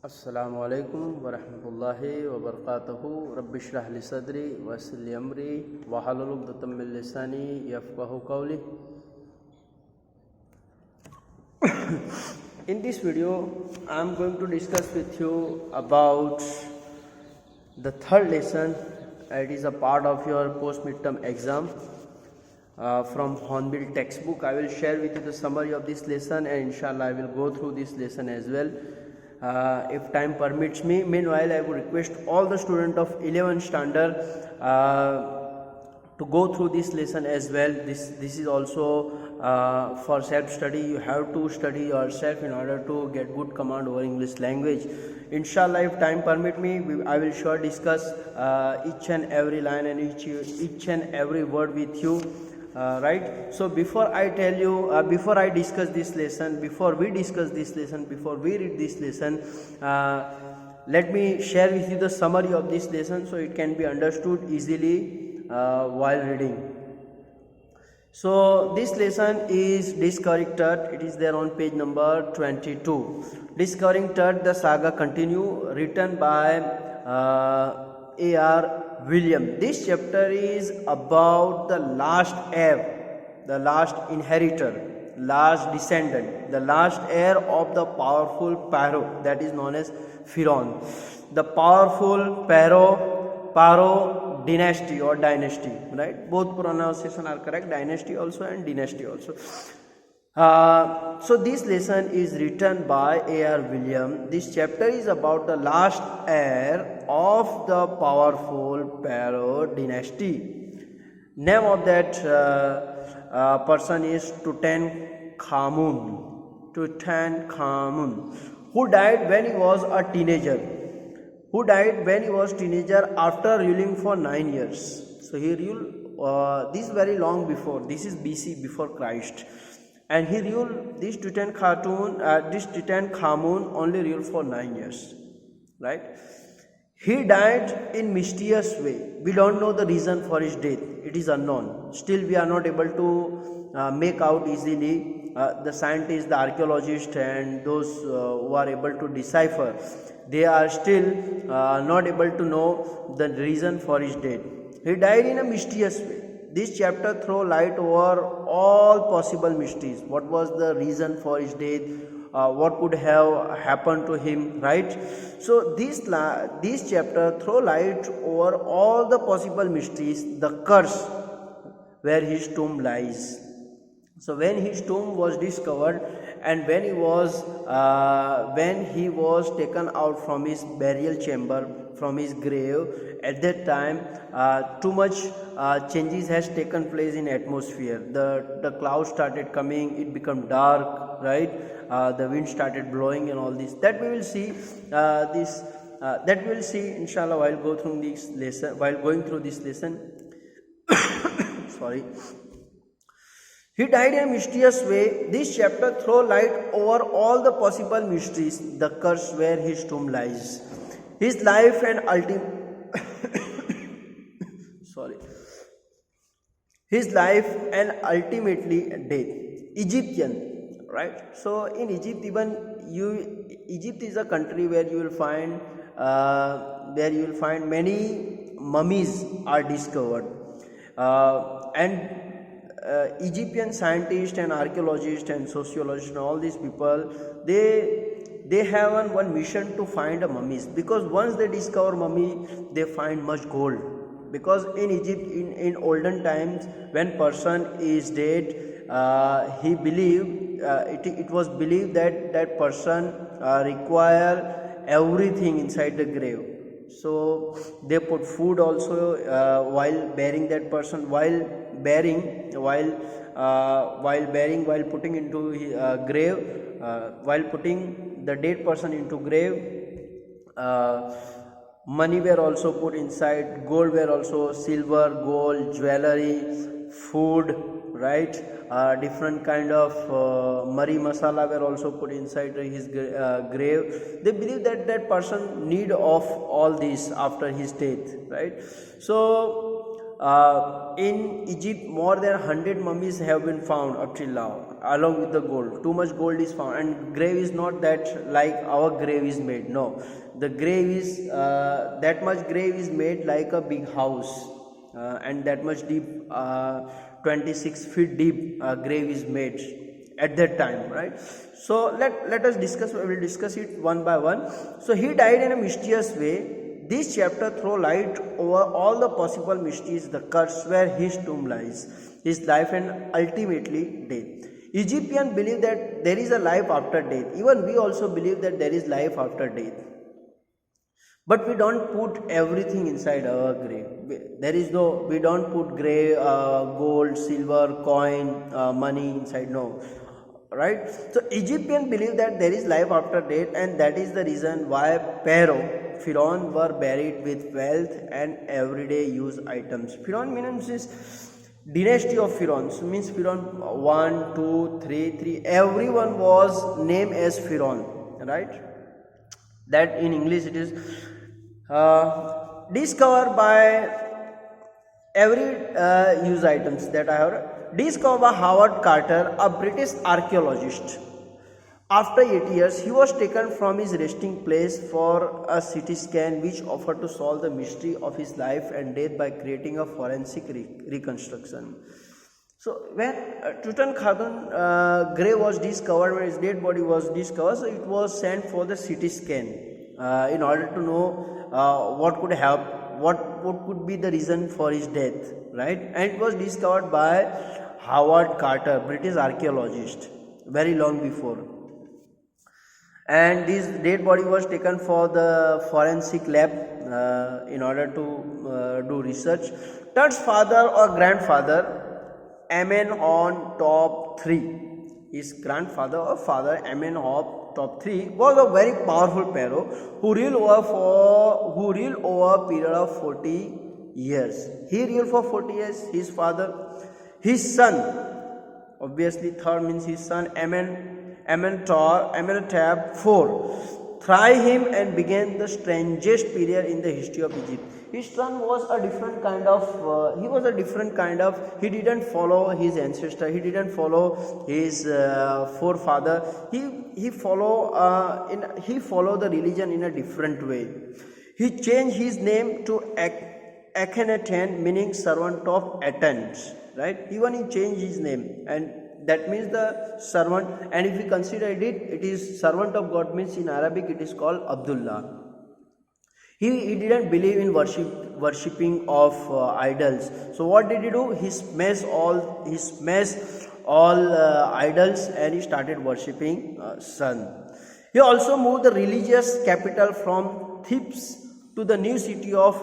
अस्सलामुअलैकुम वरहमतुल्लाहि वबरकातुहू रब्बि इश्रह ली सदरी वयस्सिर ली अमरी वहलुल उक़दतम मिन लिसानी यफ़क़हू क़ौली. In this video, I am going to discuss with you about the third lesson. It is a part of your post-midterm exam from Hornbill textbook. I will share with you the summary of this lesson, and inshallah I will go through this lesson as well. If time permits me. Meanwhile, I would request all the students of 11th standard to go through this lesson as well. This is also for self study. You have to study yourself in order to get good command over English language. Inshallah, if time permit me, I will sure discuss each and every line and each and every word with you. Right. So before I tell you, before I discuss this lesson, before we discuss this lesson, before we read this lesson, let me share with you the summary of this lesson so it can be understood easily while reading. So this lesson is Discovering Tut. It is there on page number 22. Discovering Tut, the saga continue, written by A.R. William. This chapter is about the last heir, the last inheritor, last descendant, the last heir of the powerful Pharaoh that is known as Pharaoh. The powerful Pharaoh dynasty or dynasty, right? Both pronunciation are correct, dynasty also and dynasty also. So this lesson is written by A.R. William. This chapter is about the last heir of the powerful Pharaoh dynasty. Name of that person is Tutankhamun, who died when he was a teenager. After ruling for 9 years. So he ruled this very long before. This is BC, before Christ. And he ruled this Tutankhamun only ruled for 9 years, right? He died in mysterious way. We don't know the reason for his death. It is unknown. Still, we are not able to make out easily. The scientists, the archaeologists, and those who are able to decipher, they are still not able to know the reason for his death. He died in a mysterious way. This chapter throws light over all possible mysteries. What was the reason for his death? What could have happened to him, right? So this chapter throws light over all the possible mysteries, the curse where his tomb lies. So when his tomb was discovered and when he was taken out from his burial chamber, from his grave, at that time too much changes has taken place in atmosphere. The clouds started coming, it became dark, right? The wind started blowing and all this. That we will see inshallah while going through this lesson. Sorry. He died in a mysterious way. This chapter throws light over all the possible mysteries, the curse where his tomb lies. His life and ultimately death. Egyptian, right? So in Egypt, Egypt is a country where you will find many mummies are discovered, and Egyptian scientists and archaeologists and sociologists and all these people, they have one mission to find a mummies, because once they discover mummy, they find much gold. Because in Egypt, in olden times, when person is dead, it was believed that person require everything inside the grave. So they put food also while burying that person, while putting into grave, while putting the dead person into grave. Money were also put inside, gold were also, silver, gold, jewelry, food, right? Different kind of mari masala were also put inside his grave. They believe that person need of all this after his death, right? So in Egypt, more than 100 mummies have been found up till now. along with the gold. Too much gold is found, and grave is not that like our grave is made. No, the grave is that much grave is made like a big house, and that much deep, 26 feet deep grave is made at that time, right? So let us discuss. We will discuss it one by one. So he died in a mysterious way. This chapter throw light over all the possible mysteries, the curse where his tomb lies, his life and ultimately death. Egyptians believe that there is a life after death. Even we also believe that there is life after death. But we don't put everything inside our grave. We don't put gold, silver, coin, money inside. No, right? So Egyptians believe that there is life after death, and that is the reason why Pharaoh were buried with wealth and everyday use items. Pharaoh means is dynasty of Pharaohs, means Pharaoh 1, 2, 3, 3. Everyone was named as Pharaoh, right? That in English it is discovered by every use items that I have discovered by Howard Carter, a British archaeologist. After 8 years, he was taken from his resting place for a CT scan, which offered to solve the mystery of his life and death by creating a forensic reconstruction. So when Tutankhamun grave was discovered, when his dead body was discovered, so it was sent for the CT scan in order to know what could help, what could be the reason for his death, right? And it was discovered by Howard Carter, British archaeologist, very long before. And this dead body was taken for the forensic lab in order to do research. Tut's father or grandfather, Amenhotep III, his grandfather or father, Amenhotep III, was a very powerful pharaoh who ruled over a period of 40 years. He ruled for 40 years. His son, obviously third means his son, Amenhotep IV, thrived him and began the strangest period in the history of Egypt. His son was a different kind of, he didn't follow his ancestor, he didn't follow his forefather, he followed the religion in a different way. He changed his name to Akhenaten, meaning servant of Athens, right? Even he changed his name, and that means the servant, and if we consider it is servant of God, means in Arabic it is called Abdullah. He didn't believe in worshipping of idols. So what did he do? He smashed all idols, and he started worshipping sun. He also moved the religious capital from Thebes to the new city of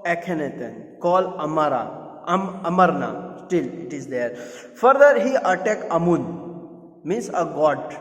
Akhenaten called Amarna. Still it is there. Further, he attacked Amun, means a god.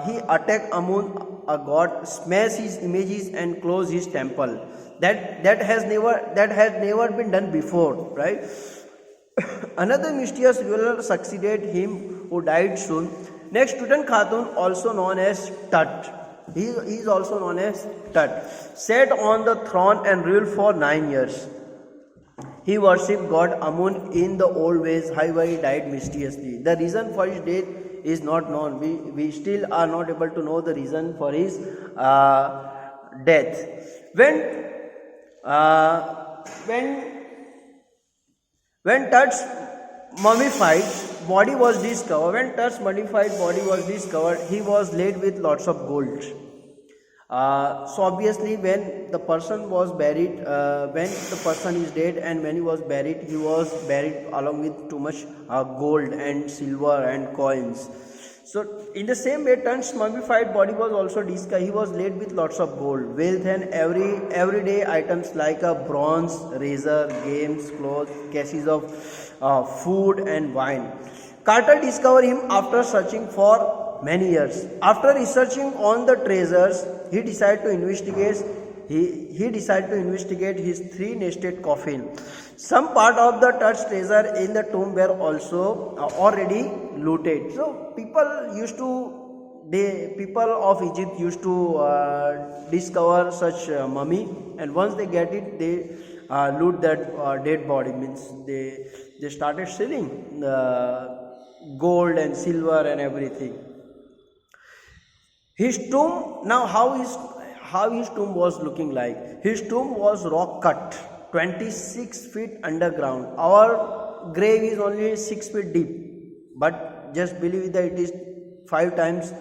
He attacked Amun, a god, smashed his images and closed his temple. That has never been done before, right? Another mysterious ruler succeeded him, who died soon. Next, Tutankhamun, also known as Tut. He is also known as Tut, sat on the throne and ruled for 9 years. He worshipped God Amun in the old ways, however he died mysteriously. The reason for his death is not known. We still are not able to know the reason for his death. When Tut's mummified body was discovered, he was laid with lots of gold. So obviously, when the person was buried, when the person is dead and when he was buried along with too much gold and silver and coins. So in the same way, Tut's mummified body was also discovered. He was laid with lots of gold, wealth, and everyday items like a bronze, razor, games, clothes, cases of food and wine. Carter discovered him after searching for many years. After researching on the treasures, he decided to investigate his 3 nested coffin. Some part of the Tut's treasure in the tomb were also already looted. So people of Egypt used to discover such mummy, and once they get it, they loot that dead body. Means they started selling gold and silver and everything. His tomb, now how his tomb was looking like. His tomb was rock cut, 26 feet underground. Our grave is only 6 feet deep, but just believe that it is 5 times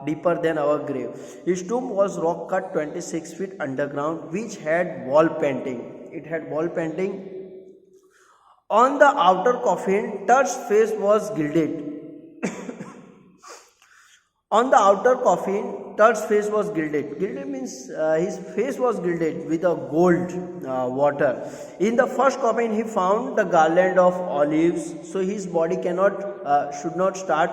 deeper than our grave. His tomb was rock cut, 26 feet underground, which had wall painting. It had wall painting. On the outer coffin, Tut's face was gilded. On the outer coffin, Tut's face was gilded. Gilded means his face was gilded with a gold water. In the first coffin, he found the garland of olives, so his body should not start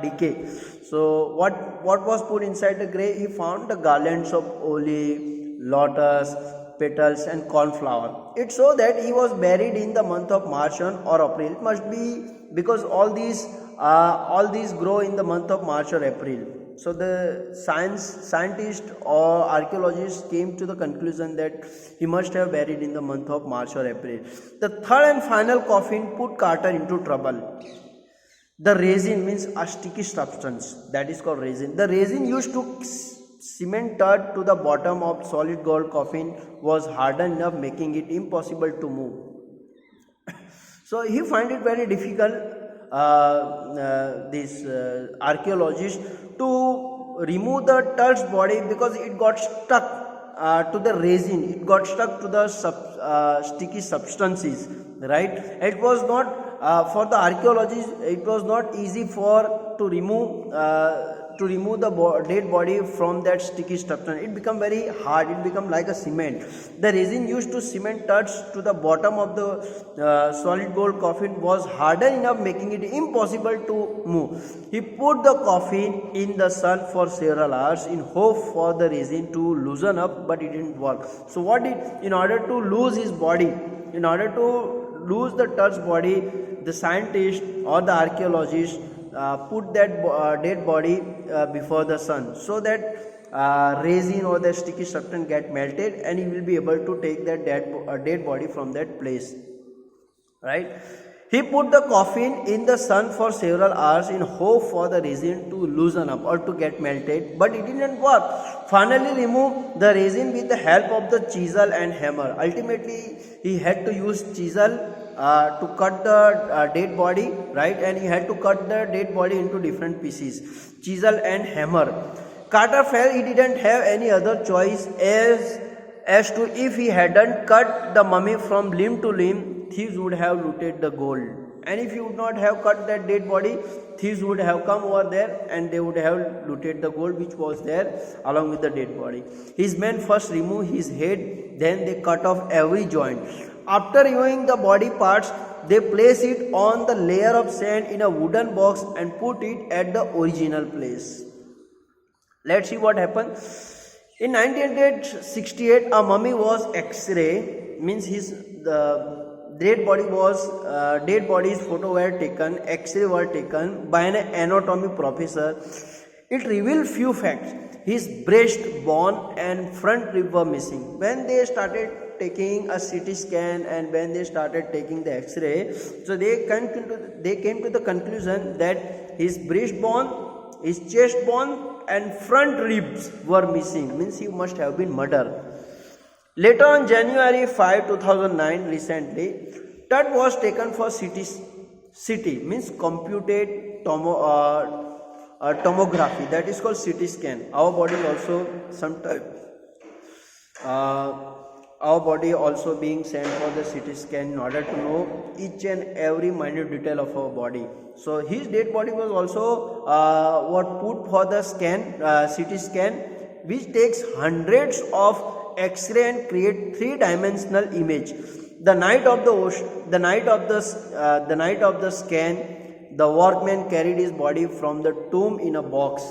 decay. So what was put inside the grave? He found the garlands of olive, lotus petals and cornflower. It shows that he was buried in the month of March or April. It must be because all these grow in the month of March or April. So the scientists or archaeologists came to the conclusion that he must have buried in the month of March or April. The third and final coffin put Carter into trouble. The resin means a sticky substance that is called resin. The resin used to cement Tut to the bottom of solid gold coffin was hardened enough, making it impossible to move. So he find it very difficult, this archaeologist, to remove the Tut's body because it got stuck to the resin. It got stuck to the sticky substances, right? It was not for the archaeologists. It was not easy to remove the dead body from that sticky substance. It become very hard. It become like a cement. The resin used to cement Tut's to the bottom of the solid gold coffin was hardened enough, making it impossible to move. He put the coffin in the sun for several hours in hope for the resin to loosen up, but it didn't work. So in order to lose his body, in order to lose the Tut's body, the scientist or the archaeologist put that dead body before the sun, so that resin or the sticky substance get melted and he will be able to take that dead body from that place, right? He put the coffin in the sun for several hours in hope for the resin to loosen up or to get melted, but it didn't work. Finally removed the resin with the help of the chisel and hammer. Ultimately he had to use chisel to cut the dead body, right? And he had to cut the dead body into different pieces. Chisel and hammer. Carter felt he didn't have any other choice as to if he hadn't cut the mummy from limb to limb, thieves would have looted the gold. And if he would not have cut that dead body, thieves would have come over there and they would have looted the gold which was there along with the dead body. His men first removed his head, then they cut off every joint. After removing the body parts, they place it on the layer of sand in a wooden box and put it at the original place. Let's see what happened. In 1968, a mummy was X-ray, means the dead body's photo were taken, X-ray were taken by an anatomy professor. It revealed few facts. His breast bone and front rib were missing. When they started taking a CT scan and when they started taking the X-ray, so they came to the conclusion that his breastbone, his chest bone and front ribs were missing, means he must have been murdered. Later on January 5, 2009, recently, Tut was taken for CT, means computed tomography, that is called CT scan. Our body also sometimes our body also being sent for the CT scan in order to know each and every minute detail of our body. So his dead body was also put for the CT scan, which takes hundreds of X-ray and create three-dimensional image. The night of the scan, the workmen carried his body from the tomb in a box.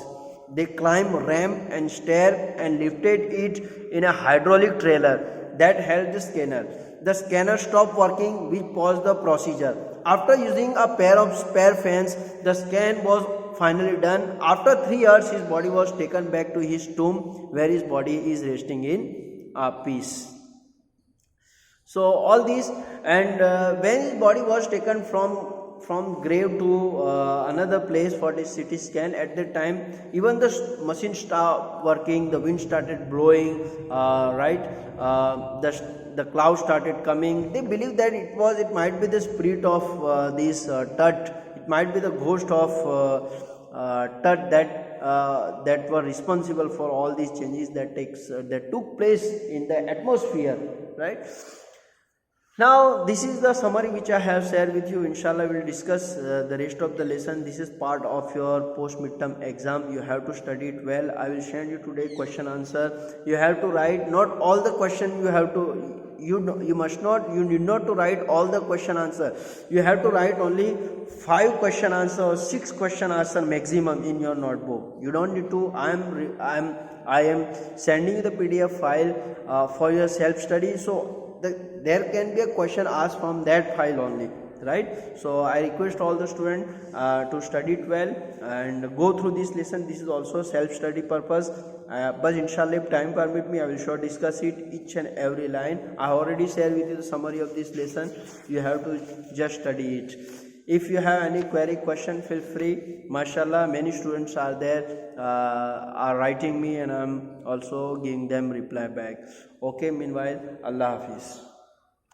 They climbed ramp and stair and lifted it in a hydraulic trailer that held the scanner. The scanner stopped working, which paused the procedure. After using a pair of spare fans, the scan was finally done. After 3 years, his body was taken back to his tomb, where his body is resting in peace. So all these, and when his body was taken from grave to another place for the CT scan, at that time even the machine stopped working, the wind started blowing, right, the cloud started coming. They believe that it might be the spirit of this Tut, it might be the ghost of Tut that were responsible for all these changes that took place in the atmosphere, right. Now this is the summary which I have shared with you. Inshallah we will discuss the rest of the lesson. This is part of your post midterm exam. You have to study it well. I will send you today question answer. You have to write not all the question, you must not, you need not to write all the question answer. You have to write only 5 question answer or 6 question answer maximum in your notebook. You don't need to. I am sending you the PDF file for your self study. So there can be a question asked from that file only, right. So I request all the students to study it well and go through this lesson. This is also self study purpose, but inshallah if time permit me I will sure discuss it each and every line. I already shared with you the summary of this lesson. You have to just study it. If you have any query, question, feel free. Mashallah, many students are there, are writing me, and I'm also giving them reply back. Okay, meanwhile, Allah Hafiz.